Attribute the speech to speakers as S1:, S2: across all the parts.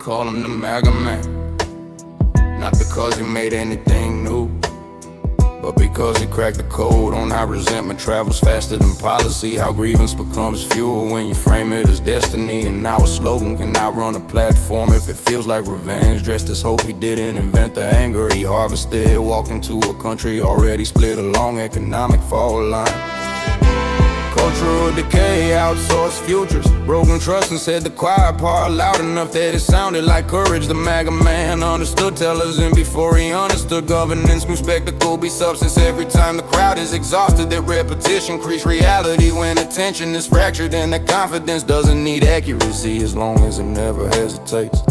S1: call him the M.A.G.A man. Not because he made anything new, but because he cracked the code on how resentment travels faster than policy, how grievance becomes fuel when you frame it as destiny. And now a slogan can outrun a platform if it feels like revenge. Dressed as hope, he didn't invent the anger, he harvested it. Walked into a country already split along economic fall line. Cultural decay, outsourced futures, broken trust and said the quiet part loud enough that it sounded like courage. The M.A.G.A man understood tellers, and before he understood governance, new spectacle be substance. Every time the crowd is exhausted, that repetition creates reality. When attention is fractured and that confidence doesn't need accuracy, as long as it never hesitates.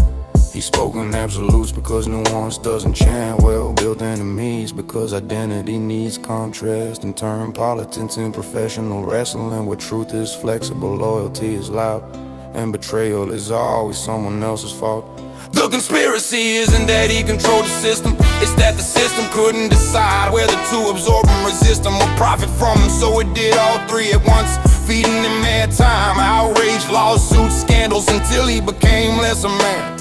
S1: He spoke in absolutes because nuance doesn't chant well. Built enemies because identity needs contrast, and turn politics in professional wrestling where truth is flexible, loyalty is loud, and betrayal is always someone else's fault. The conspiracy isn't that he controlled the system, it's that the system couldn't decide whether to absorb him, resist him, or profit from him. So it did all three at once, feeding him mad time, outrage, lawsuits, scandals, until he became less a man,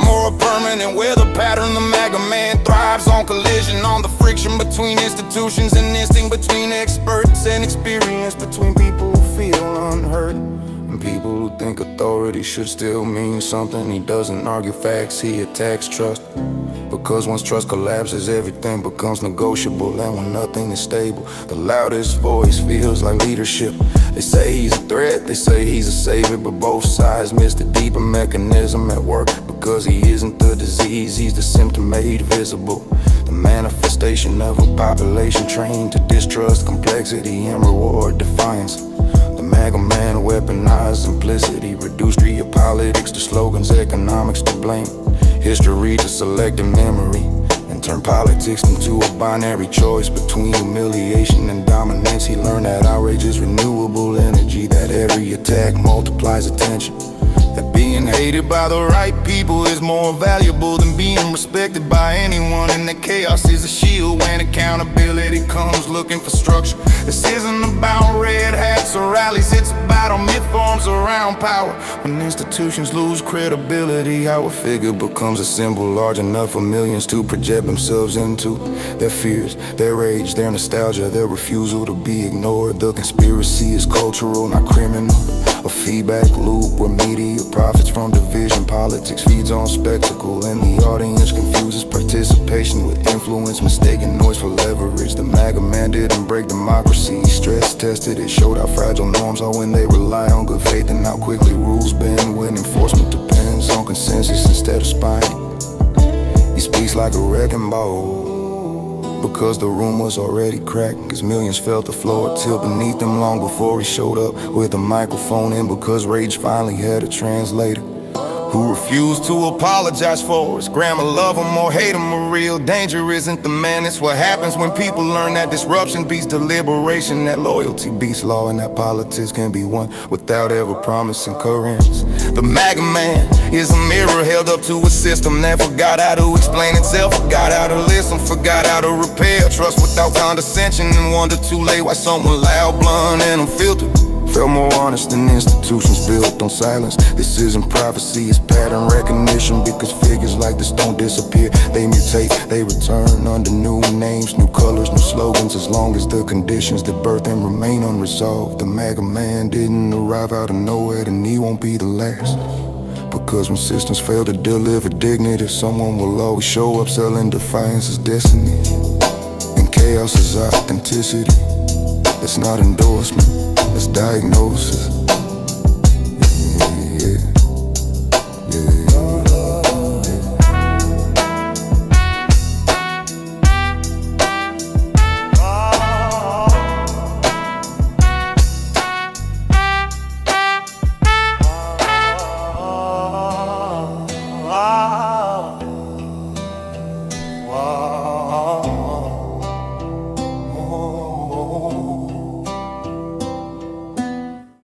S1: more permanent weather pattern. The M.A.G.A man thrives on collision, on the friction between institutions and instinct between experts, and experience between people who feel unheard and people who think authority should still mean something. He doesn't argue facts, he attacks trust, because once trust collapses, everything becomes negotiable. And when nothing is stable, the loudest voice feels like leadership. They say he's a threat, they say he's a savior, but both sides miss the deeper mechanism at work. Because he isn't the disease, he's the symptom made visible, the manifestation of a population trained to distrust complexity and reward defiance. The M.A.G.A man weaponized simplicity, reduced geopolitics to slogans, economics to blame, history to selective memory, and turned politics into a binary choice between humiliation and dominance. He learned that outrage is renewable energy, that every attack multiplies attention, that being hated by the right people is more valuable than being respected by anyone, and that chaos is a shield when accountability comes looking for structure. This isn't about red hats or rallies, it's about a myth forms around power. When institutions lose credibility, how a figure becomes a symbol large enough for millions to project themselves into. Their fears, their rage, their nostalgia, their refusal to be ignored. The conspiracy is cultural, not criminal, a feedback loop where media profits from division. Politics feeds on spectacle, and the audience confuses participation with influence, mistaking noise for leverage. The M.A.G.A man didn't break democracy, he stress tested it, showed how fragile norms are when they rely on good faith, and how quickly rules bend when enforcement depends on consensus instead of spying. He speaks like a wrecking ball, because the room was already cracked, cause millions felt the floor tilt beneath them long before he showed up with a microphone, and because rage finally had a translator who refused to apologize for his grammar. Love him or hate him, a real danger isn't the man. It's what happens when people learn that disruption beats deliberation, that loyalty beats law, and that politics can be won without ever promising coherence. The M.A.G.A man is a mirror held up to a system that forgot how to explain itself, forgot how to listen, forgot how to repair trust without condescension, and wonder too late why someone loud, blunt, and unfiltered felt more honest than institutions built on silence. This isn't prophecy, it's pattern recognition, because figures like this don't disappear, they mutate, they return under new names, new colors, new slogans, as long as the conditions that birth them remain unresolved. The M.A.G.A man didn't arrive out of nowhere, and he won't be the last, because when systems fail to deliver dignity, someone will always show up selling defiance as destiny, and chaos is authenticity. It's not endorsement, it's diagnosis.